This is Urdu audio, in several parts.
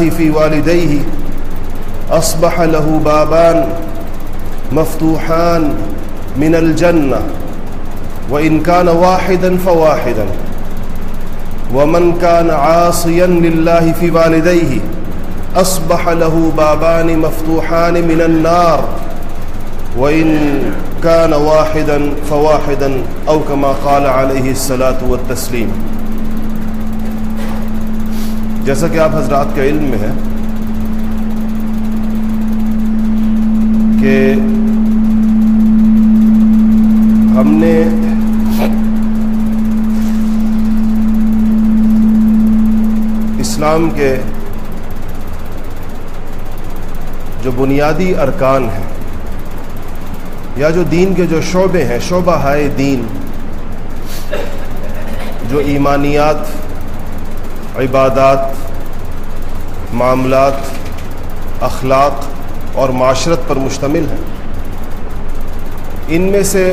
لله في والديه أصبح له بابان مفتوحان من الجنة وإن كان واحدا فواحدا ومن كان عاصيا لله في والديه أصبح له بابان مفتوحان من النار وإن كان واحدا فواحدا أو كما قال عليه الصلاة والتسليم. جیسا کہ آپ حضرات کے علم میں ہے کہ ہم نے اسلام کے جو بنیادی ارکان ہیں یا جو دین کے جو شعبے ہیں، شعبہ ہائے دین، جو ایمانیات، عبادات، معاملات، اخلاق اور معاشرت پر مشتمل ہیں، ان میں سے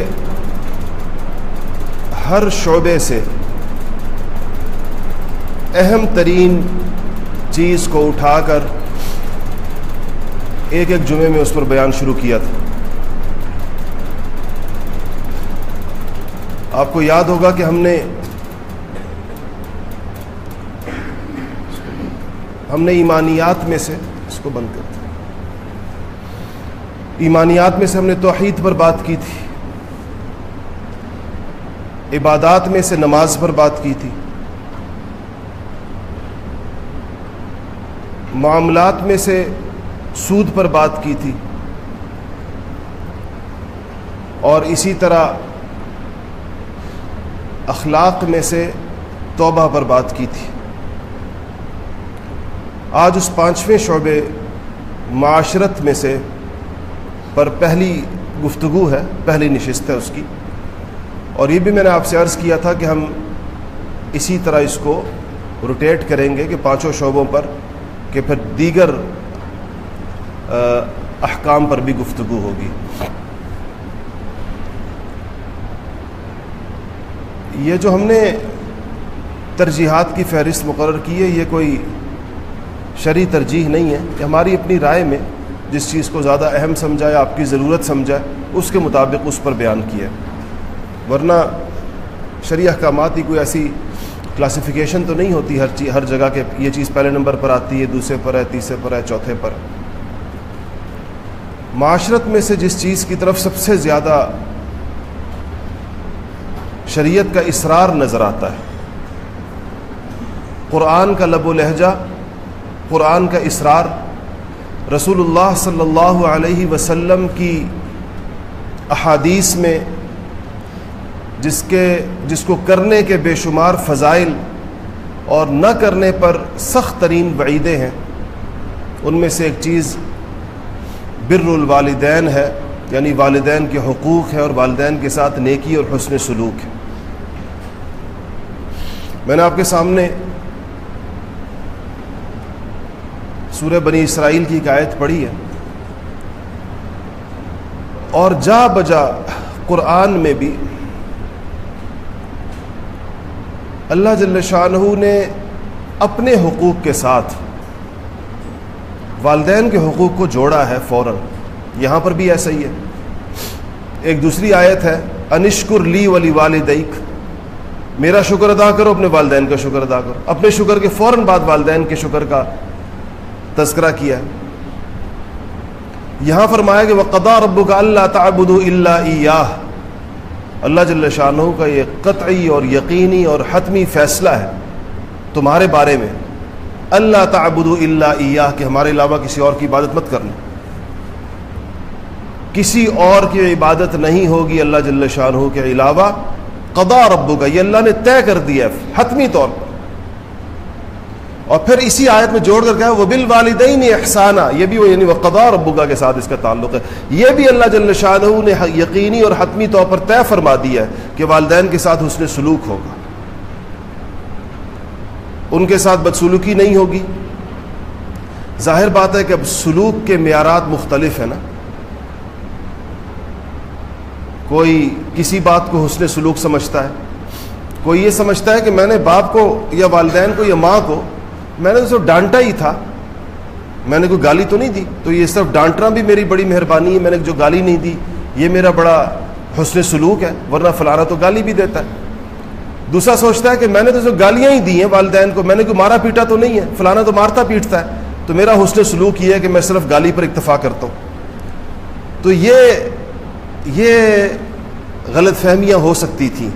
ہر شعبے سے اہم ترین چیز کو اٹھا کر ایک جمعے میں اس پر بیان شروع کیا تھا. آپ کو یاد ہوگا کہ ہم نے ایمانیات میں سے اس کو بند کرتے ایمانیات میں سے ہم نے توحید پر بات کی تھی، عبادات میں سے نماز پر بات کی تھی، معاملات میں سے سود پر بات کی تھی، اور اسی طرح اخلاق میں سے توبہ پر بات کی تھی. آج اس 5ویں شعبے معاشرت میں سے پر پہلی گفتگو ہے، پہلی نشست ہے اس کی، اور یہ بھی میں نے آپ سے عرض کیا تھا کہ ہم اسی طرح اس کو روٹیٹ کریں گے کہ 5 شعبوں پر، کہ پھر دیگر احکام پر بھی گفتگو ہوگی. یہ جو ہم نے ترجیحات کی فہرست مقرر کی ہے، یہ کوئی شرعی ترجیح نہیں ہے، یہ ہماری اپنی رائے میں جس چیز کو زیادہ اہم سمجھا یا آپ کی ضرورت سمجھا اس کے مطابق اس پر بیان کیا ہے. ورنہ شرعی احکامات کی کوئی ایسی کلاسیفیکیشن تو نہیں ہوتی ہر جگہ کہ یہ چیز پہلے نمبر پر آتی ہے، دوسرے پر ہے، تیسرے پر ہے، چوتھے پر. معاشرت میں سے جس چیز کی طرف سب سے زیادہ شریعت کا اصرار نظر آتا ہے، قرآن کا لب و لہجہ، قرآن کا اصرار، رسول اللہ صلی اللہ علیہ وسلم کی احادیث میں جس کو کرنے کے بے شمار فضائل اور نہ کرنے پر سخت ترین وعیدیں ہیں، ان میں سے ایک چیز بر الوالدین ہے، یعنی والدین کے حقوق ہے اور والدین کے ساتھ نیکی اور حسن سلوک ہے. میں نے آپ کے سامنے سورہ بنی اسرائیل کی ایک آیت پڑھی ہے، اور جا بجا قرآن میں بھی اللہ جل شانہ نے اپنے حقوق کے ساتھ والدین کے حقوق کو جوڑا ہے فوراً. یہاں پر بھی ایسا ہی ہے. ایک دوسری آیت ہے، انشکر لی ولی والدیک، میرا شکر ادا کرو، اپنے والدین کا شکر ادا کرو. اپنے شکر کے فوراً بعد والدین کے شکر کا تذکرہ کیا ہے. یہاں فرمایا کہ وَقَضَىٰ رَبُّكَ أَلَّا تَعْبُدُوا إِلَّا إِيَّاهُ. اللہ جل شانہ کا یہ قطعی اور یقینی اور حتمی فیصلہ ہے تمہارے بارے میں، اللہ تعبدوا الا ایاہ، کہ ہمارے علاوہ کسی اور کی عبادت مت کرنا. کسی اور کی عبادت نہیں ہوگی اللہ جل شانہ کے علاوہ. قضا ربک، یہ اللہ نے طے کر دیا ہے حتمی طور پر. اور پھر اسی آیت میں جوڑ کر کہا وبالوالدین احسانا، یہ بھی وہ یعنی وقضا ربک کے ساتھ اس کا تعلق ہے. یہ بھی اللہ جل شانہ نے یقینی اور حتمی طور پر طے فرما دیا ہے کہ والدین کے ساتھ حسن سلوک ہوگا، ان کے ساتھ بدسلوکی نہیں ہوگی. ظاہر بات ہے کہ اب سلوک کے معیارات مختلف ہیں نا. کوئی کسی بات کو حسن سلوک سمجھتا ہے، کوئی یہ سمجھتا ہے کہ میں نے باپ کو یا والدین کو یا ماں کو میں نے اسے ڈانٹا ہی تھا میں نے کوئی گالی تو نہیں دی, تو یہ صرف ڈانٹنا بھی میری بڑی مہربانی ہے, میں نے جو گالی نہیں دی یہ میرا بڑا حسن سلوک ہے, ورنہ فلانا تو گالی بھی دیتا ہے. دوسرا سوچتا ہے کہ میں نے تو جو گالیاں ہی دی ہیں والدین کو, میں نے کوئی مارا پیٹا تو نہیں ہے, فلانا تو مارتا پیٹتا ہے, تو میرا حسن سلوک یہ ہے کہ میں صرف گالی پر اکتفا کرتا ہوں. تو یہ غلط فہمیاں ہو سکتی تھیں,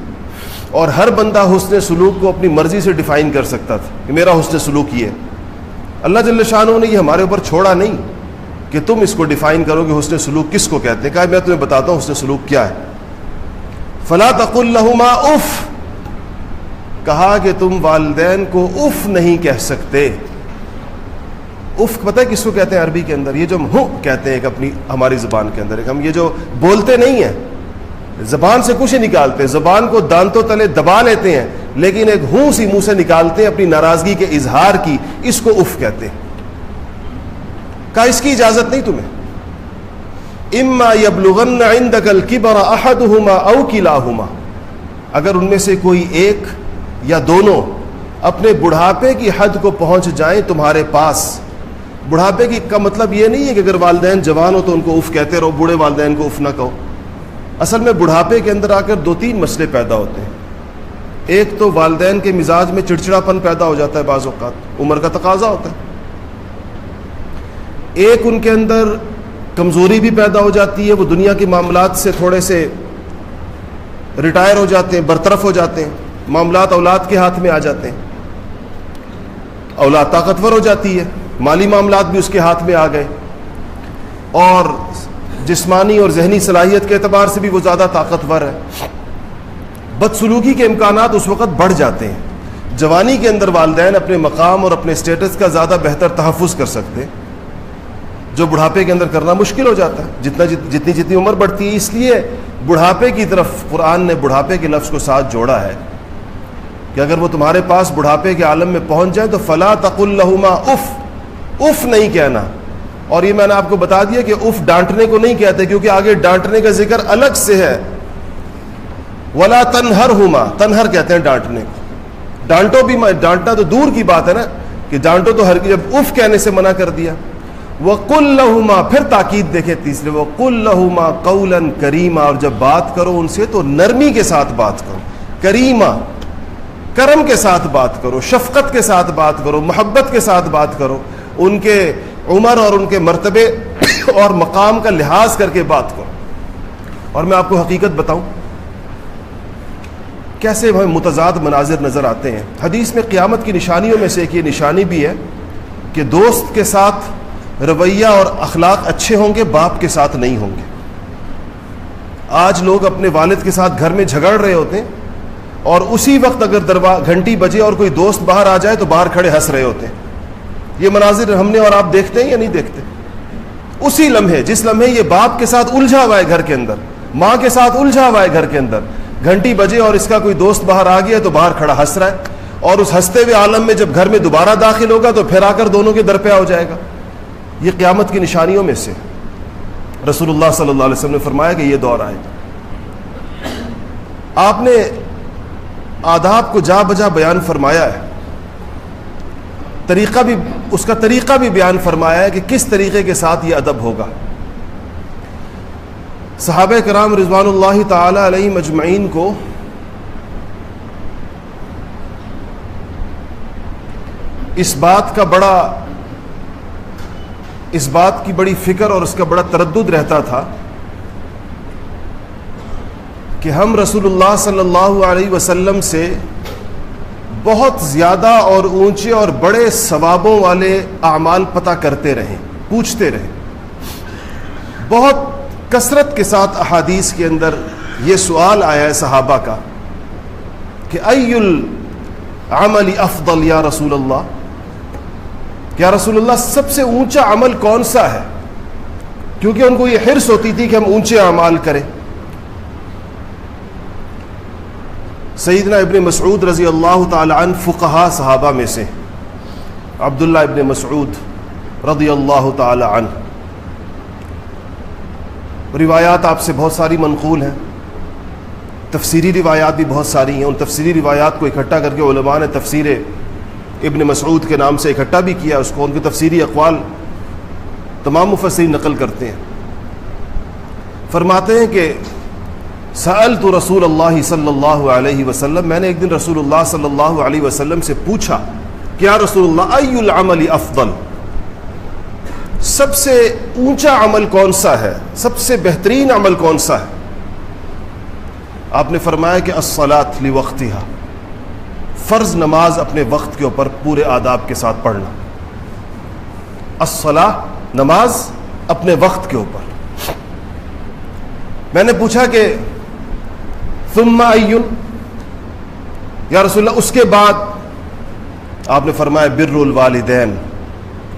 اور ہر بندہ حسن سلوک کو اپنی مرضی سے ڈیفائن کر سکتا تھا کہ میرا حسن سلوک یہ ہے. اللہ جل شانہ نے یہ ہمارے اوپر چھوڑا نہیں کہ تم اس کو ڈیفائن کرو کہ حسن سلوک کس کو کہتے ہیں. کہا میں تمہیں بتاتا ہوں حسن سلوک کیا ہے. فلا تقل لہما اف, کہا کہ تم والدین کو اف نہیں کہہ سکتے. اف پتہ ہے کس کو کہتے ہیں عربی کے اندر؟ یہ جو ہم ہوں کہتے ہیں کہ اپنی ہماری زبان کے اندر, ہم یہ جو بولتے نہیں ہیں, زبان سے کچھ نکالتے, زبان کو دانتوں تلے دبا لیتے ہیں, لیکن ایک ہوں سی منہ سے نکالتے ہیں اپنی ناراضگی کے اظہار کی, اس کو اف کہتے ہیں. کہا اس کی اجازت نہیں تمہیں. اما یبلغن عندک الکبر احدہما او کلاہما, اگر ان میں سے کوئی ایک یا دونوں اپنے بڑھاپے کی حد کو پہنچ جائیں تمہارے پاس. بڑھاپے کی کا مطلب یہ نہیں ہے کہ اگر والدین جوان ہو تو ان کو اف کہتے رہو, بوڑھے والدین کو اف نہ کہو. اصل میں بڑھاپے کے اندر آ کر 2-3 مسئلے پیدا ہوتے ہیں. ایک تو والدین کے مزاج میں چڑچڑاپن پیدا ہو جاتا ہے, بعض اوقات عمر کا تقاضا ہوتا ہے. ایک ان کے اندر کمزوری بھی پیدا ہو جاتی ہے, وہ دنیا کے معاملات سے تھوڑے سے ریٹائر ہو جاتے ہیں, برطرف ہو جاتے ہیں, معاملات اولاد کے ہاتھ میں آ جاتے ہیں. اولاد طاقتور ہو جاتی ہے, مالی معاملات بھی اس کے ہاتھ میں آ گئے, اور جسمانی اور ذہنی صلاحیت کے اعتبار سے بھی وہ زیادہ طاقتور ہے. بدسلوکی کے امکانات اس وقت بڑھ جاتے ہیں. جوانی کے اندر والدین اپنے مقام اور اپنے اسٹیٹس کا زیادہ بہتر تحفظ کر سکتے, جو بڑھاپے کے اندر کرنا مشکل ہو جاتا ہے جتنی عمر بڑھتی ہے. اس لیے بڑھاپے کی طرف قرآن نے بڑھاپے کے لفظ کو ساتھ جوڑا ہے کہ اگر وہ تمہارے پاس بڑھاپے کے عالم میں پہنچ جائیں تو فلا تقل لہما اف, اف نہیں کہنا. اور یہ میں نے آپ کو بتا دیا کہ اف ڈانٹنے کو نہیں کہتے, کیونکہ آگے ڈانٹنے کا ذکر الگ سے ہے. ولا تنہرہما, تنہر کہتے ہیں ڈانٹنے کو. ڈانٹو بھی, ڈانٹنا تو دور کی بات ہے نا, کہ ڈانٹو تو جب اف کہنے سے منع کر دیا. وقل لہما, پھر تاکید دیکھیں تیسرے, وقل لہما قولا کریما, اور جب بات کرو ان سے تو نرمی کے ساتھ بات کرو. کریما, کرم کے ساتھ بات کرو, شفقت کے ساتھ بات کرو, محبت کے ساتھ بات کرو, ان کے عمر اور ان کے مرتبے اور مقام کا لحاظ کر کے بات کرو. اور میں آپ کو حقیقت بتاؤں کیسے ہمیں متضاد مناظر نظر آتے ہیں. حدیث میں قیامت کی نشانیوں میں سے ایک یہ نشانی بھی ہے کہ دوست کے ساتھ رویہ اور اخلاق اچھے ہوں گے, باپ کے ساتھ نہیں ہوں گے. آج لوگ اپنے والد کے ساتھ گھر میں جھگڑ رہے ہوتے ہیں, اور اسی وقت اگر گھنٹی بجے اور کوئی دوست باہر آ جائے تو باہر کھڑے ہنس رہے ہوتے ہیں. یہ مناظر ہم نے اور آپ دیکھتے ہیں یا نہیں دیکھتے؟ اسی لمحے, جس لمحے یہ باپ کے ساتھ الجھا ہوا ہے گھر کے اندر, ماں کے ساتھ الجھا ہوا ہے گھر کے اندر, گھنٹی بجے اور اس کا کوئی دوست باہر آ گیا تو باہر کھڑا ہنس رہا ہے, اور اس ہنستے ہوئے عالم میں جب گھر میں دوبارہ داخل ہوگا تو پھر آ کر دونوں کے درپے ہو جائے گا. یہ قیامت کی نشانیوں میں سے رسول اللہ صلی اللہ علیہ وسلم نے فرمایا کہ یہ دور آئے گا. آپ نے آداب کو جا بجا بیان فرمایا ہے, طریقہ بھی, اس کا طریقہ بھی بیان فرمایا ہے کہ کس طریقے کے ساتھ یہ ادب ہوگا. صحابہ کرام رضوان اللہ تعالی علیہم اجمعین کو اس بات کی بڑی فکر اور اس کا بڑا تردد رہتا تھا کہ ہم رسول اللہ صلی اللہ علیہ وسلم سے بہت زیادہ اور اونچے اور بڑے ثوابوں والے اعمال پتہ کرتے رہیں, پوچھتے رہیں. بہت کثرت کے ساتھ احادیث کے اندر یہ سوال آیا ہے صحابہ کا کہ ای العمل افضل یا رسول اللہ, یا رسول اللہ سب سے اونچا عمل کون سا ہے, کیونکہ ان کو یہ حرص ہوتی تھی کہ ہم اونچے اعمال کریں. سیدنا ابن مسعود رضی اللہ تعالی عنہ فقہا صحابہ میں سے, عبداللہ ابن مسعود رضی اللہ تعالی عنہ, روایات آپ سے بہت ساری منقول ہیں, تفسیری روایات بھی بہت ساری ہیں. ان تفسیری روایات کو اکٹھا کر کے علماء نے تفسیر ابن مسعود کے نام سے اکٹھا بھی کیا, اس کو ان کے تفسیری اقوال تمام مفسرین نقل کرتے ہیں، فرماتے ہیں کہ سألت رسول اللہ صلی اللہ علیہ وسلم، میں نے ایک دن رسول اللہ صلی اللہ علیہ وسلم سے پوچھا کہ یا رسول اللہ ای العمل افضل، سب سے اونچا عمل کون سا ہے، سب سے بہترین عمل کون سا ہے؟ آپ نے فرمایا کہ الصلاۃ لوقتہا، فرض نماز اپنے وقت کے اوپر پورے آداب کے ساتھ پڑھنا، الصلاۃ نماز اپنے وقت کے اوپر۔ میں نے پوچھا کہ ثم ایون، یا رسول اللہ اس کے بعد؟ آپ نے فرمایا بر الوالدین،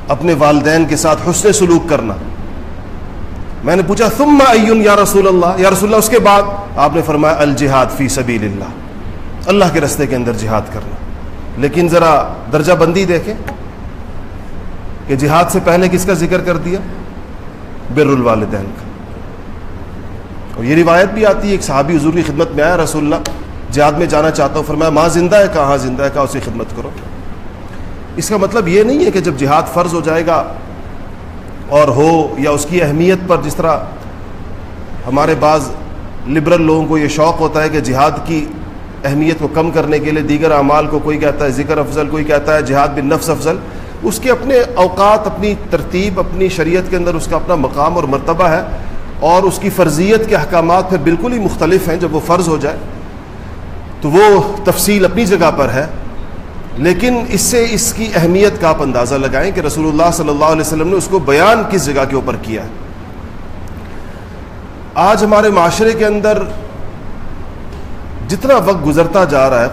اپنے والدین کے ساتھ حسن سلوک کرنا۔ میں نے پوچھا ثم ایون یا رسول اللہ، یا رسول اللہ اس کے بعد؟ آپ نے فرمایا الجہاد فی سبیل اللہ، اللہ کے راستے کے اندر جہاد کرنا۔ لیکن ذرا درجہ بندی دیکھیں کہ جہاد سے پہلے کس کا ذکر کر دیا؟ بر الوالدین کا۔ اور یہ روایت بھی آتی ہے، ایک صحابی حضور کی خدمت میں آیا، رسول اللہ جہاد میں جانا چاہتا ہوں، فرمایا ماں زندہ ہے؟ کہاں زندہ ہے؟ کہا اس کی خدمت کرو۔ اس کا مطلب یہ نہیں ہے کہ جب جہاد فرض ہو جائے گا اور ہو، یا اس کی اہمیت پر جس طرح ہمارے بعض لبرل لوگوں کو یہ شوق ہوتا ہے کہ جہاد کی اہمیت کو کم کرنے کے لیے دیگر اعمال کو کوئی کہتا ہے ذکر افضل، کوئی کہتا ہے جہاد بالنفس افضل، اس کے اپنے اوقات، اپنی ترتیب، اپنی شریعت کے اندر اس کا اپنا مقام اور مرتبہ ہے، اور اس کی فرضیت کے احکامات پھر بالکل ہی مختلف ہیں جب وہ فرض ہو جائے، تو وہ تفصیل اپنی جگہ پر ہے۔ لیکن اس سے اس کی اہمیت کا آپ اندازہ لگائیں کہ رسول اللہ صلی اللہ علیہ وسلم نے اس کو بیان کس جگہ کے اوپر کیا ہے۔ آج ہمارے معاشرے کے اندر جتنا وقت گزرتا جا رہا ہے،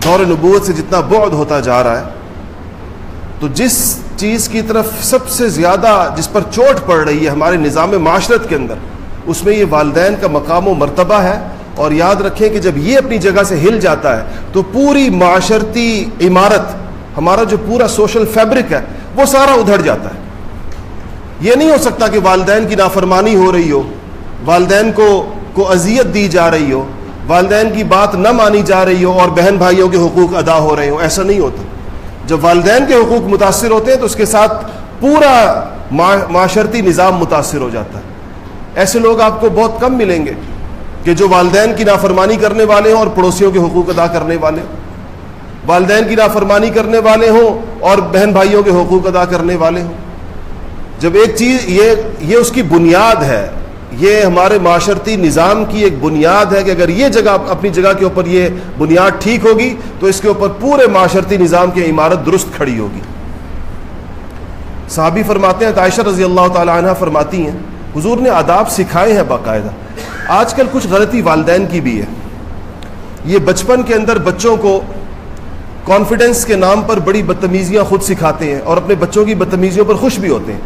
دور نبوت سے جتنا بعد ہوتا جا رہا ہے، تو جس چیز کی طرف سب سے زیادہ جس پر چوٹ پڑ رہی ہے ہمارے نظام معاشرت کے اندر، اس میں یہ والدین کا مقام و مرتبہ ہے۔ اور یاد رکھیں کہ جب یہ اپنی جگہ سے ہل جاتا ہے تو پوری معاشرتی عمارت، ہمارا جو پورا سوشل فیبرک ہے، وہ سارا ادھڑ جاتا ہے۔ یہ نہیں ہو سکتا کہ والدین کی نافرمانی ہو رہی ہو، والدین کو اذیت دی جا رہی ہو، والدین کی بات نہ مانی جا رہی ہو اور بہن بھائیوں کے حقوق ادا ہو رہے ہوں۔ ایسا نہیں ہوتا۔ جب والدین کے حقوق متاثر ہوتے ہیں تو اس کے ساتھ پورا معاشرتی نظام متاثر ہو جاتا ہے۔ ایسے لوگ آپ کو بہت کم ملیں گے کہ جو والدین کی نافرمانی کرنے والے ہوں اور پڑوسیوں کے حقوق ادا کرنے والے ہوں، والدین کی نافرمانی کرنے والے ہوں اور بہن بھائیوں کے حقوق ادا کرنے والے ہوں۔ جب ایک چیز یہ اس کی بنیاد ہے، یہ ہمارے معاشرتی نظام کی ایک بنیاد ہے کہ اگر یہ جگہ اپنی جگہ کے اوپر یہ بنیاد ٹھیک ہوگی تو اس کے اوپر پورے معاشرتی نظام کی عمارت درست کھڑی ہوگی۔ صحابی فرماتے ہیں، عائشہ رضی اللہ تعالی عنہ فرماتی ہیں، حضور نے آداب سکھائے ہیں باقاعدہ۔ آج کل کچھ غلطی والدین کی بھی ہے، یہ بچپن کے اندر بچوں کو کانفیڈنس کے نام پر بڑی بدتمیزیاں خود سکھاتے ہیں اور اپنے بچوں کی بدتمیزیوں پر خوش بھی ہوتے ہیں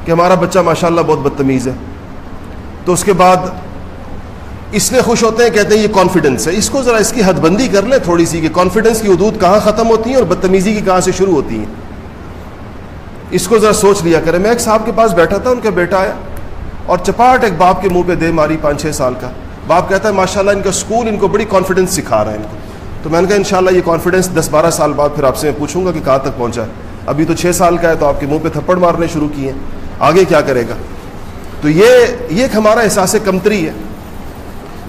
کہ ہمارا بچہ ماشاءاللہ بہت بدتمیز ہے، تو اس کے بعد اس لیے خوش ہوتے ہیں، کہتے ہیں یہ کانفیڈنس ہے۔ اس کو ذرا اس کی حد بندی کر لیں تھوڑی سی کہ کانفیڈنس کی حدود کہاں ختم ہوتی ہیں اور بدتمیزی کی کہاں سے شروع ہوتی ہیں، اس کو ذرا سوچ لیا کریں۔ میں ایک صاحب کے پاس بیٹھا تھا، ان کا بیٹا آیا اور چپاٹ ایک باپ کے منہ پہ دے ماری، 5-6 سال کا۔ باپ کہتا ہے ماشاءاللہ ان کا اسکول ان کو بڑی کانفیڈنس سکھا رہا ہے ان کو۔ تو میں نے کہا انشاءاللہ یہ کانفیڈنس 10-12 سال بعد پھر آپ سے میں پوچھوں گا کہ کہاں تک پہنچا ہے۔ ابھی تو 6 سال کا ہے تو آپ کے منہ پہ تھپڑ مارنے شروع کیے ہیں، آگے کیا کرے گا؟ تو یہ ایک ہمارا احساس کمتری ہے۔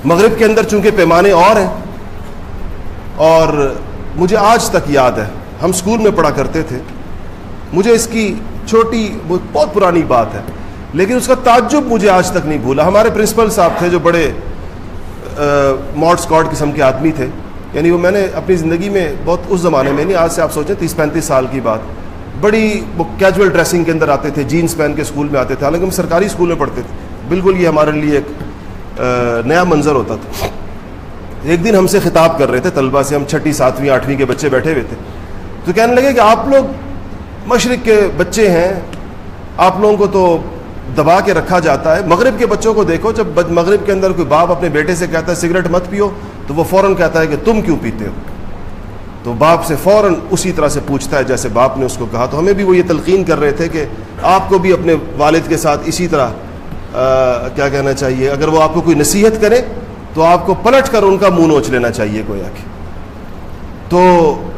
مغرب کے اندر چونکہ پیمانے اور ہیں، اور مجھے آج تک یاد ہے ہم اسکول میں پڑھا کرتے تھے، مجھے اس کی چھوٹی بہت پرانی بات ہے لیکن اس کا تعجب مجھے آج تک نہیں بھولا۔ ہمارے پرنسپل صاحب تھے جو بڑے ماڈ اسکاٹ قسم کے آدمی تھے، یعنی وہ میں نے اپنی زندگی میں بہت اس زمانے میں نہیں، آج سے آپ سوچیں 30-35 سال کی بات، بڑی وہ کیجول ڈریسنگ کے اندر آتے تھے، جینس پہن کے اسکول میں آتے تھے، حالانکہ ہم سرکاری اسکول میں پڑھتے تھے، بالکل یہ ہمارے لیے ایک نیا منظر ہوتا تھا۔ ایک دن ہم سے خطاب کر رہے تھے طلبہ سے، ہم 6ٹھی 7ویں 8ویں کے بچے بیٹھے ہوئے تھے، تو کہنے لگے کہ آپ لوگ مشرق کے بچے ہیں، آپ لوگوں کو تو دبا کے رکھا جاتا ہے، مغرب کے بچوں کو دیکھو، جب مغرب کے اندر کوئی باپ اپنے بیٹے سے کہتا ہے سگریٹ مت پیو تو وہ فوراً کہتا ہے کہ تم کیوں پیتے ہو، تو باپ سے فوراً اسی طرح سے پوچھتا ہے جیسے باپ نے اس کو کہا۔ تو ہمیں بھی وہ یہ تلقین کر رہے تھے کہ آپ کو بھی اپنے والد کے ساتھ اسی طرح کیا کہنا چاہیے، اگر وہ آپ کو کوئی نصیحت کرے تو آپ کو پلٹ کر ان کا منہ نوچ لینا چاہیے گویا کہ۔ تو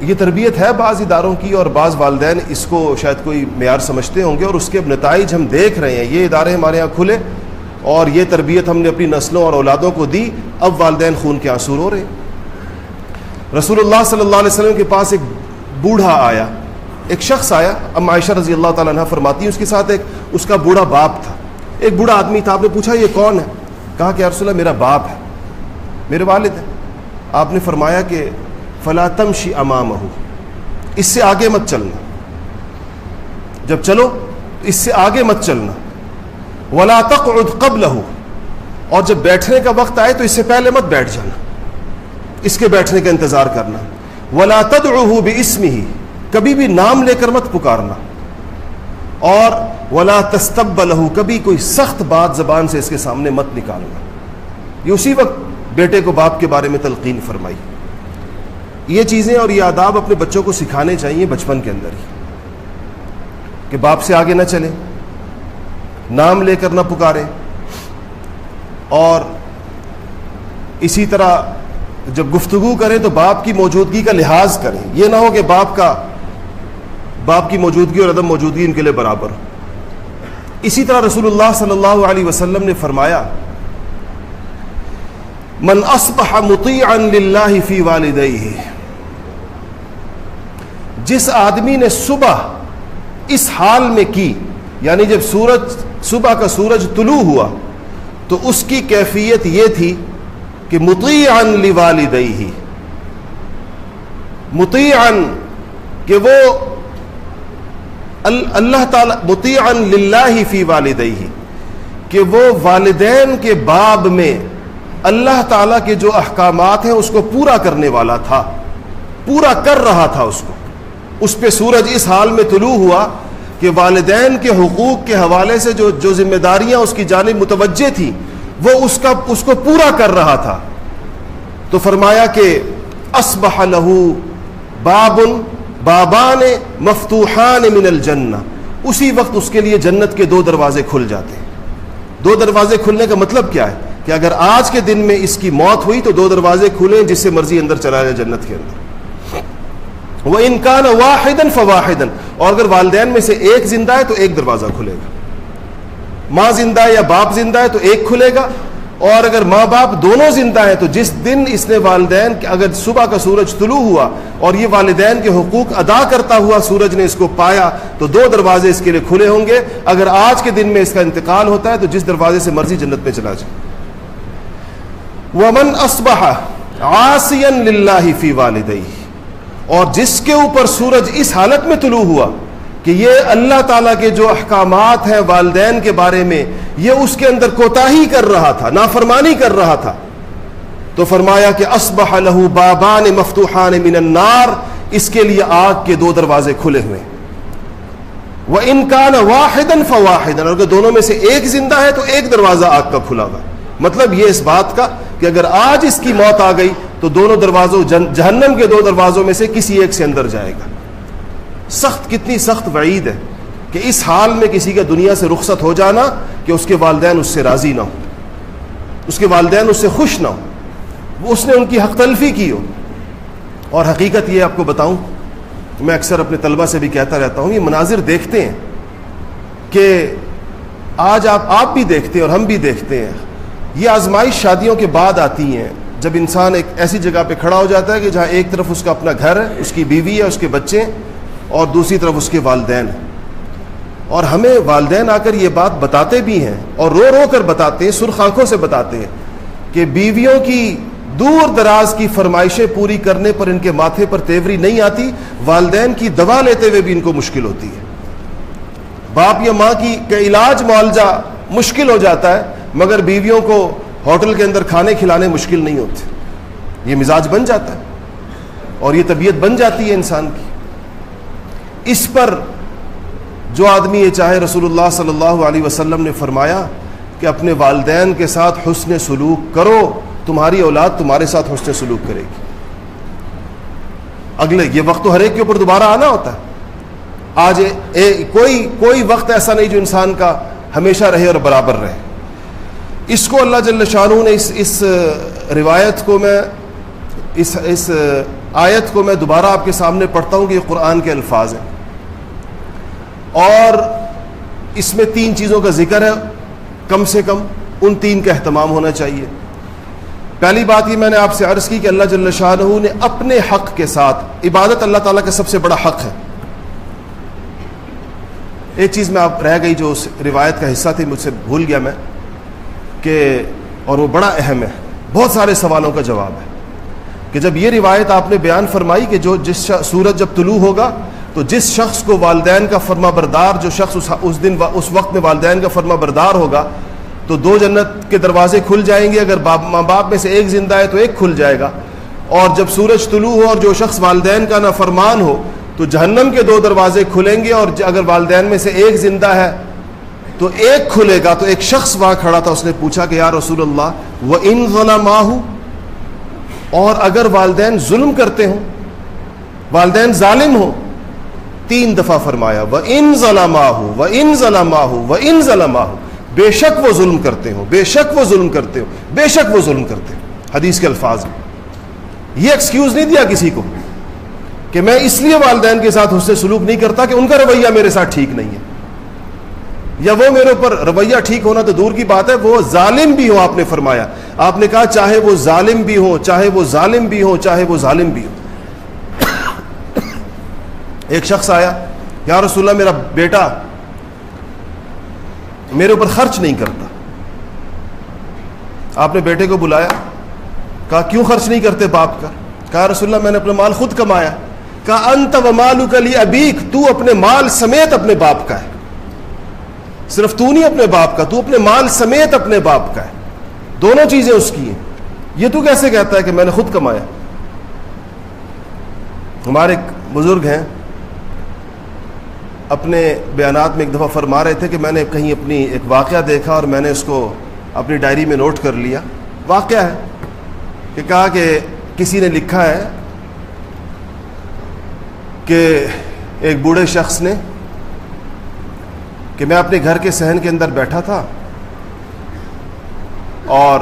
یہ تربیت ہے بعض اداروں کی، اور بعض والدین اس کو شاید کوئی معیار سمجھتے ہوں گے، اور اس کے نتائج ہم دیکھ رہے ہیں۔ یہ ادارے ہمارے یہاں کھلے اور یہ تربیت ہم نے اپنی نسلوں اور اولادوں کو دی، اب والدین خون کے آنسو رو رہے ہیں۔ رسول اللہ صلی اللہ علیہ وسلم کے پاس ایک بوڑھا آیا، ایک شخص آیا، ام عائشہ رضی اللہ تعالیٰ عنہ فرماتی ہیں اس کے ساتھ ایک اس کا بوڑھا باپ تھا، ایک بوڑھا آدمی تھا۔ آپ نے پوچھا یہ کون ہے؟ کہا کہ یا رسول اللہ میرا باپ ہے، میرے والد ہیں۔ آپ نے فرمایا کہ فلا تمشی امامہ، اس سے آگے مت چلنا، جب چلو اس سے آگے مت چلنا، ولا تقعد قبلہ، اور جب بیٹھنے کا وقت آئے تو اس سے پہلے مت بیٹھ جانا، اس کے بیٹھنے کا انتظار کرنا، ولا تدعوہ باسمہ، کبھی بھی نام لے کر مت پکارنا، اور ولا تستب لہ، کبھی کوئی سخت بات زبان سے اس کے سامنے مت نکالنا۔ یہ اسی وقت بیٹے کو باپ کے بارے میں تلقین فرمائی۔ یہ چیزیں اور یہ آداب اپنے بچوں کو سکھانے چاہیے بچپن کے اندر ہی، کہ باپ سے آگے نہ چلے، نام لے کر نہ پکارے، اور اسی طرح جب گفتگو کریں تو باپ کی موجودگی کا لحاظ کریں، یہ نہ ہو کہ باپ کی موجودگی اور عدم موجودگی ان کے لیے برابر ہو۔ اسی طرح رسول اللہ صلی اللہ علیہ وسلم نے فرمایا من اصبح مطیعا للہ فی والدیہ، جس آدمی نے صبح اس حال میں کی، یعنی جب صبح کا سورج طلوع ہوا تو اس کی کیفیت یہ تھی کہ مطیعا لوالدیہ، مطیعا کہ وہ اللہ تعالی، مطیعا للہ فی والدیہ، کہ وہ والدین کے باب میں اللہ تعالیٰ کے جو احکامات ہیں اس کو پورا کرنے والا تھا، پورا کر رہا تھا اس کو۔ اس پہ سورج اس حال میں طلوع ہوا کہ والدین کے حقوق کے حوالے سے جو ذمہ داریاں اس کی جانب متوجہ تھیں وہ اس کو پورا کر رہا تھا۔ تو فرمایا کہ اصبح لہ بابان مفتوحان من الجنہ، اسی وقت اس کے لیے جنت کے 2 دروازے کھل جاتے ہیں۔ 2 دروازے کھلنے کا مطلب کیا ہے؟ کہ اگر آج کے دن میں اس کی موت ہوئی تو 2 دروازے کھلیں، جس سے مرضی اندر چلا جائے جنت کے اندر۔ وَإِن كَانَ وَاحِدًا فَوَاحِدًا، اور اگر والدین میں سے ایک زندہ ہے تو 1 دروازہ کھلے گا، ماں زندہ ہے یا باپ زندہ ہے تو 1 کھلے گا، اور اگر ماں باپ دونوں زندہ ہیں تو جس دن اس نے والدین، اگر صبح کا سورج طلوع ہوا اور یہ والدین کے حقوق ادا کرتا ہوا سورج نے اس کو پایا تو 2 دروازے اس کے لیے کھلے ہوں گے۔ اگر آج کے دن میں اس کا انتقال ہوتا ہے تو جس دروازے سے مرضی جنت میں چلا جائے۔ وَمَنْ أَصْبَحَ عَاصِيًا لِلَّهِ فِي وَالِدَيْهِ، اور جس کے اوپر سورج اس حالت میں طلوع ہوا کہ یہ اللہ تعالیٰ کے جو احکامات ہیں والدین کے بارے میں یہ اس کے اندر کوتاہی کر رہا تھا، نافرمانی کر رہا تھا، تو فرمایا کہ اصبح لہ بابان مفتوحان من النار، اس کے لیے آگ کے 2 دروازے کھلے ہوئے۔ وَإِن كَانَ وَاحِدًا فَوَاحِدًا، اگر دونوں میں سے ایک زندہ ہے تو 1 دروازہ آگ کا کھلا ہوا۔ مطلب یہ اس بات کا کہ اگر آج اس کی موت آ گئی تو دونوں دروازوں، جہنم کے 2 دروازوں میں سے کسی ایک سے اندر جائے گا۔ سخت، کتنی سخت وعید ہے کہ اس حال میں کسی کا دنیا سے رخصت ہو جانا کہ اس کے والدین اس سے راضی نہ ہو، اس کے والدین اس سے خوش نہ ہو، اس نے ان کی حق تلفی کی ہو۔ اور حقیقت یہ آپ کو بتاؤں، میں اکثر اپنے طلبہ سے بھی کہتا رہتا ہوں، یہ مناظر دیکھتے ہیں کہ آج آپ بھی دیکھتے ہیں اور ہم بھی دیکھتے ہیں، یہ آزمائش شادیوں کے بعد آتی ہیں، جب انسان ایک ایسی جگہ پہ کھڑا ہو جاتا ہے کہ جہاں ایک طرف اس کا اپنا گھر ہے، اس کی بیوی ہے، اس کے بچے، اور دوسری طرف اس کے والدین ہیں۔ اور ہمیں والدین آ کر یہ بات بتاتے بھی ہیں اور رو رو کر بتاتے ہیں، سرخ آنکھوں سے بتاتے ہیں کہ بیویوں کی دور دراز کی فرمائشیں پوری کرنے پر ان کے ماتھے پر تیوری نہیں آتی، والدین کی دوا لیتے ہوئے بھی ان کو مشکل ہوتی ہے، باپ یا ماں کا علاج معالجہ مشکل ہو جاتا ہے، مگر بیویوں کو ہوٹل کے اندر کھانے کھلانے مشکل نہیں ہوتے۔ یہ مزاج بن جاتا ہے اور یہ طبیعت بن جاتی ہے انسان کی۔ اس پر جو آدمی یہ چاہے، رسول اللہ صلی اللہ علیہ وسلم نے فرمایا کہ اپنے والدین کے ساتھ حسن سلوک کرو، تمہاری اولاد تمہارے ساتھ حسن سلوک کرے گی۔ اگلے یہ وقت تو ہر ایک کے اوپر دوبارہ آنا ہوتا ہے۔ آج کوئی وقت ایسا نہیں جو انسان کا ہمیشہ رہے اور برابر رہے۔ اس کو اللہ جل شانہ نے اس روایت کو میں اس آیت کو میں دوبارہ آپ کے سامنے پڑھتا ہوں کہ یہ قرآن کے الفاظ ہیں اور اس میں 3 چیزوں کا ذکر ہے، کم سے کم ان 3 کا اہتمام ہونا چاہیے۔ پہلی بات یہ میں نے آپ سے عرض کی کہ اللہ جل شانہ نے اپنے حق کے ساتھ، عبادت اللہ تعالیٰ کا سب سے بڑا حق ہے۔ ایک چیز میں آپ رہ گئی جو اس روایت کا حصہ تھی، مجھ سے بھول گیا میں، کہ اور وہ بڑا اہم ہے، بہت سارے سوالوں کا جواب ہے، کہ جب یہ روایت آپ نے بیان فرمائی کہ جس سورج جب طلوع ہوگا تو جس شخص کو والدین کا فرما بردار، جو شخص اس وقت میں والدین کا فرما بردار ہوگا تو 2 جنت کے دروازے کھل جائیں گے، اگر ماں باپ میں سے ایک زندہ ہے تو ایک کھل جائے گا، اور جب سورج طلوع ہو اور جو شخص والدین کا نافرمان ہو تو جہنم کے 2 دروازے کھلیں گے، اور اگر والدین میں سے ایک زندہ ہے تو ایک کھلے گا۔ تو ایک شخص وہاں کھڑا تھا، اس نے پوچھا کہ یا رسول اللہ وَإِن ظَلَمَاهُ، اور اگر والدین ظلم کرتے ہوں، والدین ظالم ہوں، 3 دفعہ فرمایا وَإِن ظَلَمَاهُ وَإِن ظَلَمَاهُ وَإِن ظَلَمَاهُ، بے شک وہ ظلم کرتے ہوں، بے شک وہ ظلم کرتے ہوں، بے شک وہ ظلم کرتے ہوں۔ حدیث کے الفاظ میں یہ ایکسکیوز نہیں دیا کسی کو کہ میں اس لیے والدین کے ساتھ حسن سلوک نہیں کرتا کہ ان کا رویہ میرے ساتھ ٹھیک نہیں ہے، یا وہ میرے اوپر رویہ ٹھیک ہونا تو دور کی بات ہے، وہ ظالم بھی ہو۔ آپ نے فرمایا، آپ نے کہا چاہے وہ ظالم بھی ہو، چاہے وہ ظالم بھی ہو، چاہے وہ ظالم بھی ہو۔ ایک شخص آیا، یا رسول اللہ میرا بیٹا میرے اوپر خرچ نہیں کرتا۔ آپ نے بیٹے کو بلایا، کہا کیوں خرچ نہیں کرتے باپ کا؟ کہا رسول اللہ میں نے اپنا مال خود کمایا۔ کہا انت ومالک لابیک، تو اپنے مال سمیت اپنے باپ کا ہے، صرف تو نہیں اپنے باپ کا، تو اپنے مال سمیت اپنے باپ کا ہے، دونوں چیزیں اس کی ہیں، یہ تو کیسے کہتا ہے کہ میں نے خود کمایا؟ ہمارے ایک بزرگ ہیں، اپنے بیانات میں ایک دفعہ فرما رہے تھے کہ میں نے کہیں اپنی ایک واقعہ دیکھا اور میں نے اس کو اپنی ڈائری میں نوٹ کر لیا۔ واقعہ ہے کہ کہا کہ کسی نے لکھا ہے کہ ایک بوڑھے شخص نے کہ میں اپنے گھر کے صحن کے اندر بیٹھا تھا اور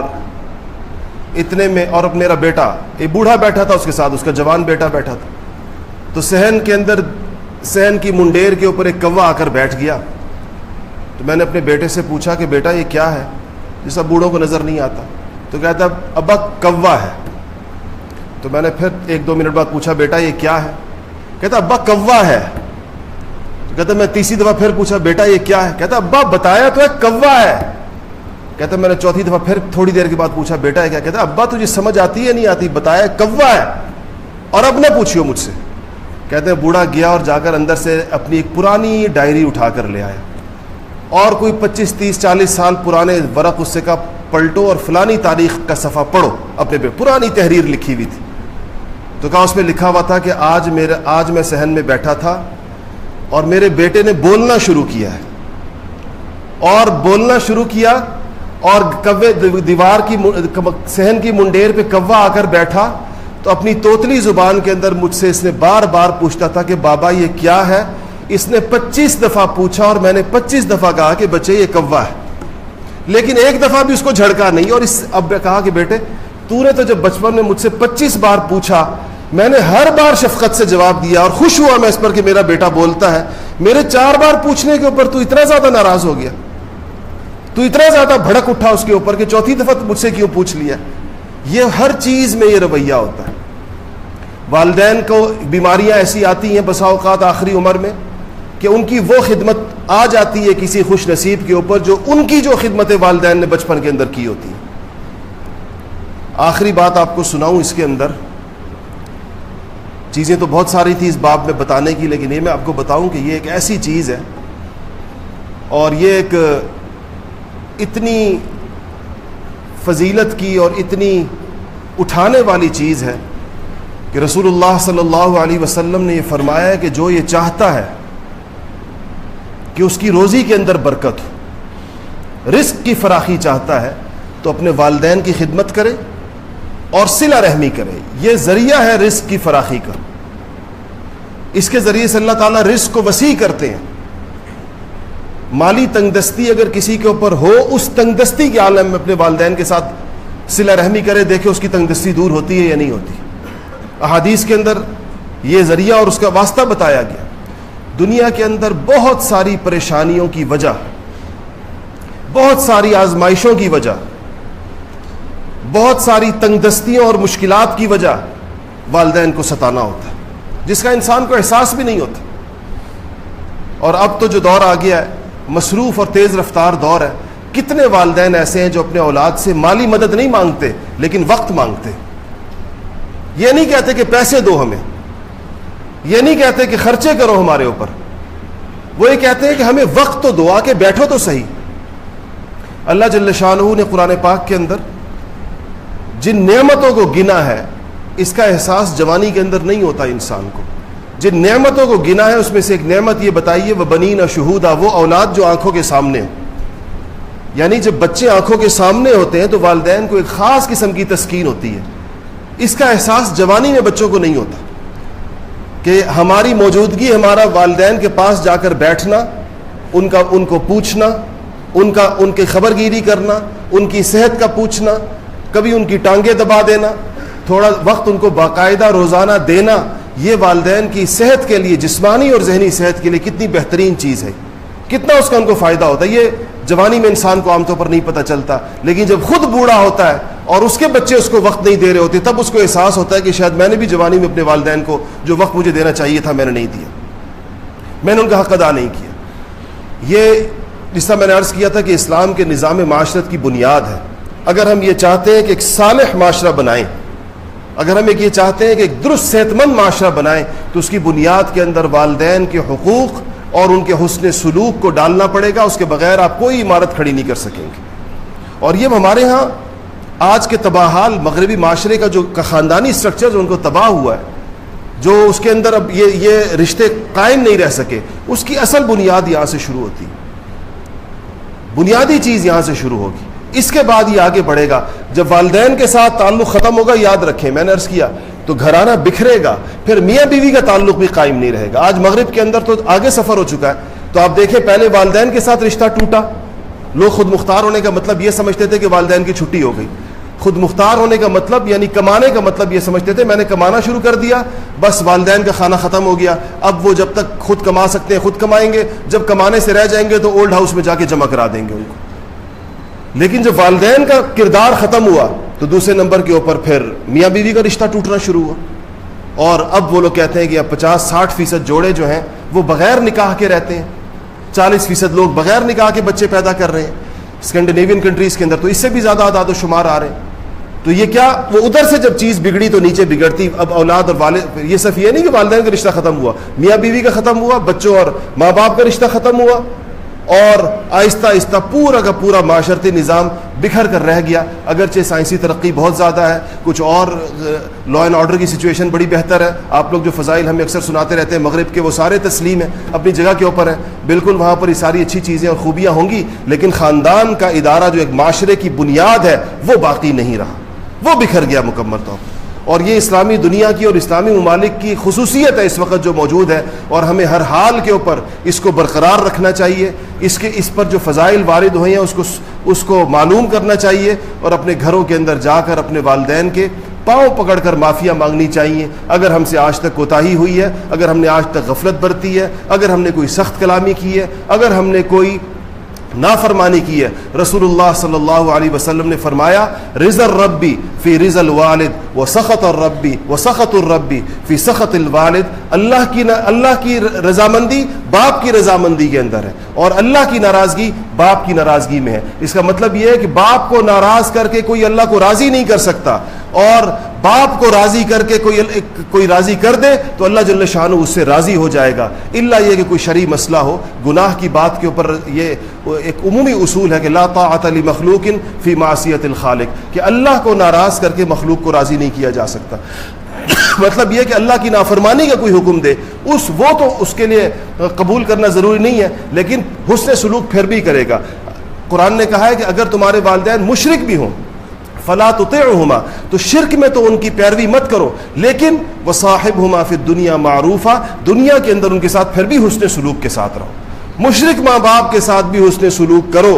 اتنے میں، اور میرا بیٹا ایک بوڑھا بیٹھا تھا اس کے ساتھ، اس کا جوان بیٹا بیٹھا تھا، تو صحن کے اندر، صحن کی منڈیر کے اوپر ایک کوا آ کر بیٹھ گیا۔ تو میں نے اپنے بیٹے سے پوچھا کہ بیٹا یہ کیا ہے، جیسا بوڑھوں کو نظر نہیں آتا؟ تو کہتا ابا کوا ہے۔ تو میں نے پھر 1-2 منٹ بعد پوچھا بیٹا یہ کیا ہے؟ کہتا ابا کوا ہے۔ تو کہتا میں تیسری دفعہ پھر پوچھا بیٹا یہ کیا ہے؟ کہتا ابا بتایا تو ہے کوا ہے۔ کہتا میں نے چوتھی دفعہ پھر تھوڑی دیر کے بعد پوچھا بیٹا ہے کیا؟ کہتا ابا تجھے سمجھ آتی ہے نہیں آتی؟ بتایا کوا ہے، اور اب نہ پوچھیو مجھ سے۔ کہتے ہیں بوڑھا گیا اور جا کر اندر سے اپنی ایک پرانی ڈائری اٹھا کر لے آیا، اور کوئی 25-30-40 سال پرانے ورق اس سے کا پلٹو اور فلانی تاریخ کا صفحہ پڑھو، اپنے پہ پرانی تحریر لکھی ہوئی تھی۔ تو کہا اس میں لکھا ہوا تھا کہ آج میں صحن میں بیٹھا تھا اور میرے بیٹے نے بولنا شروع کیا ہے، اور بولنا شروع کیا، اور کوے دیوار کی صحن کی منڈیر پہ کوا آ کر بیٹھا، تو اپنی توتلی زبان کے اندر مجھ سے اس نے بار بار پوچھتا تھا کہ بابا یہ کیا ہے؟ اس نے 25 دفعہ پوچھا اور میں نے 25 دفعہ کہا کہ بچے یہ کوا ہے، لیکن ایک دفعہ بھی اس کو جھڑکا نہیں۔ اور اب کہا کہ بیٹے تو نے تو جب بچپن میں مجھ سے 25 بار پوچھا، میں نے ہر بار شفقت سے جواب دیا اور خوش ہوا میں اس پر کہ میرا بیٹا بولتا ہے، میرے 4 بار پوچھنے کے اوپر تو اتنا زیادہ ناراض ہو گیا، تو اتنا زیادہ بھڑک اٹھا اس کے اوپر کہ چوتھی دفعہ مجھ سے کیوں پوچھ لیا؟ یہ ہر چیز میں یہ رویہ ہوتا ہے۔ والدین کو بیماریاں ایسی آتی ہیں بسا اوقات آخری عمر میں کہ ان کی وہ خدمت آ جاتی ہے کسی خوش نصیب کے اوپر جو ان کی جو خدمت والدین نے بچپن کے اندر کی ہوتی ہے۔ آخری بات آپ کو سناؤں اس کے اندر، چیزیں تو بہت ساری تھی اس باب میں بتانے کی، لیکن یہ میں آپ کو بتاؤں کہ یہ ایک ایسی چیز ہے اور یہ ایک اتنی فضیلت کی اور اتنی اٹھانے والی چیز ہے کہ رسول اللہ صلی اللہ علیہ وسلم نے یہ فرمایا ہے کہ جو یہ چاہتا ہے کہ اس کی روزی کے اندر برکت ہو، رزق کی فراخی چاہتا ہے، تو اپنے والدین کی خدمت کرے اور صلہ رحمی کرے۔ یہ ذریعہ ہے رزق کی فراخی کا، اس کے ذریعے سے اللہ تعالیٰ رزق کو وسیع کرتے ہیں۔ مالی تنگ دستی اگر کسی کے اوپر ہو، اس تنگ دستی کے عالم میں اپنے والدین کے ساتھ صلہ رحمی کرے، دیکھے اس کی تنگ دستی دور ہوتی ہے یا نہیں ہوتی۔ احادیث کے اندر یہ ذریعہ اور اس کا واسطہ بتایا گیا. دنیا کے اندر بہت ساری پریشانیوں کی وجہ، بہت ساری آزمائشوں کی وجہ، بہت ساری تنگ دستیوں اور مشکلات کی وجہ والدین کو ستانا ہوتا ہے، جس کا انسان کو احساس بھی نہیں ہوتا. اور اب تو جو دور آ گیا ہے، مصروف اور تیز رفتار دور ہے، کتنے والدین ایسے ہیں جو اپنے اولاد سے مالی مدد نہیں مانگتے لیکن وقت مانگتے. یہ نہیں کہتے کہ پیسے دو ہمیں، یہ نہیں کہتے کہ خرچے کرو ہمارے اوپر، وہ یہ کہتے ہیں کہ ہمیں وقت تو دو، آ کے بیٹھو تو صحیح. اللہ جل شانہ نے قرآن پاک کے اندر جن نعمتوں کو گنا ہے، اس کا احساس جوانی کے اندر نہیں ہوتا انسان کو. جن نعمتوں کو گنا ہے اس میں سے ایک نعمت یہ بتائیے، وَبَنِينَ شُهُودًا، وہ اولاد جو آنکھوں کے سامنے ہو. یعنی جب بچے آنکھوں کے سامنے ہوتے ہیں تو والدین کو ایک خاص قسم کی تسکین ہوتی ہے. اس کا احساس جوانی میں بچوں کو نہیں ہوتا کہ ہماری موجودگی، ہمارا والدین کے پاس جا کر بیٹھنا، ان کو پوچھنا، ان کی خبر گیری کرنا، ان کی صحت کا پوچھنا، کبھی ان کی ٹانگیں دبا دینا، تھوڑا وقت ان کو باقاعدہ روزانہ دینا، یہ والدین کی صحت کے لیے، جسمانی اور ذہنی صحت کے لیے کتنی بہترین چیز ہے، کتنا اس کا ان کو فائدہ ہوتا ہے. یہ جوانی میں انسان کو عام طور پر نہیں پتہ چلتا، لیکن جب خود بوڑھا ہوتا ہے اور اس کے بچے اس کو وقت نہیں دے رہے ہوتے، تب اس کو احساس ہوتا ہے کہ شاید میں نے بھی جوانی میں اپنے والدین کو جو وقت مجھے دینا چاہیے تھا میں نے نہیں دیا، میں نے ان کا حق ادا نہیں کیا. یہ جس طرح میں نے عرض کیا تھا کہ اسلام کے نظام معاشرت کی بنیاد ہے. اگر ہم یہ چاہتے ہیں کہ ایک صالح معاشرہ بنائیں، اگر ہم یہ چاہتے ہیں کہ ایک درست صحت مند معاشرہ بنائیں، تو اس کی بنیاد کے اندر والدین کے حقوق اور ان کے حسن سلوک کو ڈالنا پڑے گا. اس کے بغیر آپ کوئی عمارت کھڑی نہیں کر سکیں گے. اور یہ ہمارے ہاں آج کے تباہال مغربی معاشرے کا جو خاندانی سٹرکچر جو ان کو تباہ ہوا ہے، جو اس کے اندر اب یہ رشتے قائم نہیں رہ سکے، اس کی اصل بنیاد یہاں سے شروع ہوتی ہے. بنیادی چیز یہاں سے شروع ہوگی، اس کے بعد یہ آگے بڑھے گا. جب والدین کے ساتھ تعلق ختم ہوگا، یاد رکھیں میں نے عرض کیا، تو گھرانہ بکھرے گا، پھر میاں بیوی کا تعلق بھی قائم نہیں رہے گا. آج مغرب کے اندر تو آگے سفر ہو چکا ہے. تو آپ دیکھیں پہلے والدین کے ساتھ رشتہ ٹوٹا، لوگ خود مختار ہونے کا مطلب یہ سمجھتے تھے کہ والدین کی چھٹی ہو گئی. خود مختار ہونے کا مطلب یعنی کمانے کا مطلب یہ سمجھتے تھے میں نے کمانا شروع کر دیا، بس والدین کا کھانا ختم ہو گیا. اب وہ جب تک خود کما سکتے ہیں خود کمائیں گے، جب کمانے سے رہ جائیں گے تو اولڈ ہاؤس میں جا کے جمع کرا دیں گے ان کو. لیکن جب والدین کا کردار ختم ہوا تو دوسرے نمبر کے اوپر پھر میاں بیوی کا رشتہ ٹوٹنا شروع ہوا. اور اب وہ لوگ کہتے ہیں کہ اب 50-60% جوڑے جو ہیں وہ بغیر نکاح کے رہتے ہیں، 40% لوگ بغیر نکاح کے بچے پیدا کر رہے ہیں. اسکینڈینیوین کنٹریز کے اندر تو اس سے بھی زیادہ اعداد و شمار آ رہے ہیں. تو یہ کیا، وہ ادھر سے جب چیز بگڑی تو نیچے بگڑتی. اب اولاد اور والد، یہ صرف یہ نہیں کہ والدین کا رشتہ ختم ہوا، میاں بیوی کا ختم ہوا، بچوں اور ماں باپ کا رشتہ ختم ہوا، اور آہستہ آہستہ پورا کا پورا معاشرتی نظام بکھر کر رہ گیا. اگرچہ سائنسی ترقی بہت زیادہ ہے، کچھ اور لا اینڈ آرڈر کی سچویشن بڑی بہتر ہے. آپ لوگ جو فضائل ہمیں اکثر سناتے رہتے ہیں مغرب کے، وہ سارے تسلیم ہیں، اپنی جگہ کے اوپر ہیں. بالکل وہاں پر یہ ساری اچھی چیزیں اور خوبیاں ہوں گی، لیکن خاندان کا ادارہ جو ایک معاشرے کی بنیاد ہے وہ باقی نہیں رہا، وہ بکھر گیا مکمل طور پر. اور یہ اسلامی دنیا کی اور اسلامی ممالک کی خصوصیت ہے اس وقت جو موجود ہے، اور ہمیں ہر حال کے اوپر اس کو برقرار رکھنا چاہیے. اس پر جو فضائل وارد ہوئے ہیں اس کو معلوم کرنا چاہیے، اور اپنے گھروں کے اندر جا کر اپنے والدین کے پاؤں پکڑ کر معافیا مانگنی چاہیے. اگر ہم سے آج تک کوتاہی ہوئی ہے، اگر ہم نے آج تک غفلت برتی ہے، اگر ہم نے کوئی سخت کلامی کی ہے، اگر ہم نے کوئی نافرمانی کی ہے، رسول اللہ صلی اللہ علیہ وسلم نے فرمایا رضا الربی فی رضا الوالد و سخط الربی و سخط الربی فی سخط الوالد. اللہ کی رضامندی باپ کی رضامندی کے اندر ہے، اور اللہ کی ناراضگی باپ کی ناراضگی میں ہے. اس کا مطلب یہ ہے کہ باپ کو ناراض کر کے کوئی اللہ کو راضی نہیں کر سکتا، اور باپ کو راضی کر کے کوئی راضی کر دے تو اللہ جل شانہ اس سے راضی ہو جائے گا، الا یہ کہ کوئی شرعی مسئلہ ہو. گناہ کی بات کے اوپر یہ ایک عمومی اصول ہے کہ لا طاعت لمخلوق فی معصیت الخالق، کہ اللہ کو ناراض کر کے مخلوق کو راضی نہیں کیا جا سکتا. مطلب یہ کہ اللہ کی نافرمانی کا کوئی حکم دے وہ تو اس کے لیے قبول کرنا ضروری نہیں ہے، لیکن حسن سلوک پھر بھی کرے گا. قرآن نے کہا ہے کہ اگر تمہارے والدین مشرک بھی ہوں فلا تطعهما، تو شرک میں تو ان کی پیروی مت کرو، لیکن وصاحبهما فی الدنیا معروفا، دنیا کے اندر ان کے ساتھ پھر بھی حسن سلوک کے ساتھ رہو. مشرک ماں باپ کے ساتھ بھی حسن سلوک کرو،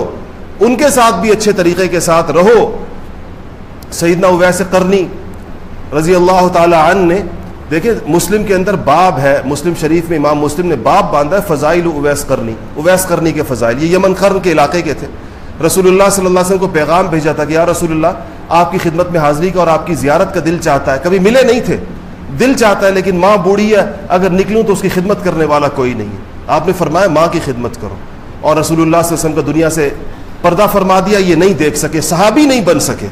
ان کے ساتھ بھی اچھے طریقے کے ساتھ رہو. سیدنا اویس قرنی رضی اللہ تعالی عنہ نے، دیکھیں مسلم کے اندر باب ہے، مسلم شریف میں امام مسلم نے باب باندھا ہے فضائل اویس قرنی، اویس قرنی کے فضائل. یہ یمن قرن کے علاقے کے تھے. رسول اللہ صلی اللہ علیہ وسلم کو پیغام بھیجا تھا کہ یا رسول اللہ آپ کی خدمت میں حاضری کا اور آپ کی زیارت کا دل چاہتا ہے. کبھی ملے نہیں تھے، دل چاہتا ہے، لیکن ماں بوڑھی ہے، اگر نکلوں تو اس کی خدمت کرنے والا کوئی نہیں ہے. آپ نے فرمایا ماں کی خدمت کرو، اور رسول اللہ صلی اللہ علیہ وسلم کا دنیا سے پردہ فرما دیا. یہ نہیں دیکھ سکے، صحابی نہیں بن سکے.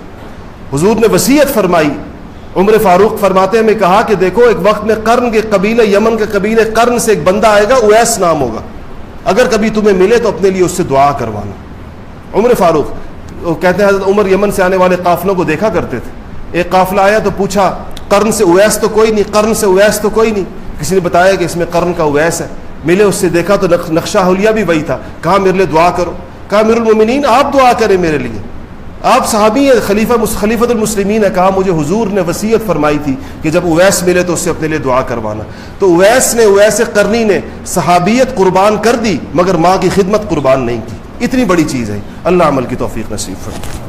حضور نے وصیت فرمائی. عمر فاروق فرماتے ہیں میں کہا کہ دیکھو ایک وقت میں قرن کے قبیلے، یمن کے قبیلے قرن سے ایک بندہ آئے گا، اویس نام ہوگا، اگر کبھی تمہیں ملے تو اپنے لیے اس سے دعا کروانا. عمر فاروق وہ کہتے ہیں حضرت عمر یمن سے آنے والے قافلوں کو دیکھا کرتے تھے. ایک قافلہ آیا تو پوچھا قرن سے اویس تو کوئی نہیں، قرن سے اویس تو کوئی نہیں. کسی نے بتایا کہ اس میں قرن کا اویس ہے. ملے، اس سے دیکھا تو نقشہ حلیہ بھی وہی تھا. کہا میرے لیے دعا کرو. کہا امیر المومنین آپ دعا کریں میرے لیے، آپ صحابی ہیں، خلیفۃ المسلمین ہے. کہا مجھے حضور نے وصیت فرمائی تھی کہ جب اویس ملے تو اس سے اپنے لیے دعا کروانا. تو اویس قرنی نے صحابیت قربان کر دی مگر ماں کی خدمت قربان نہیں کی. اتنی بڑی چیز ہے. اللہ عمل کی توفیق نصیب فرمائے.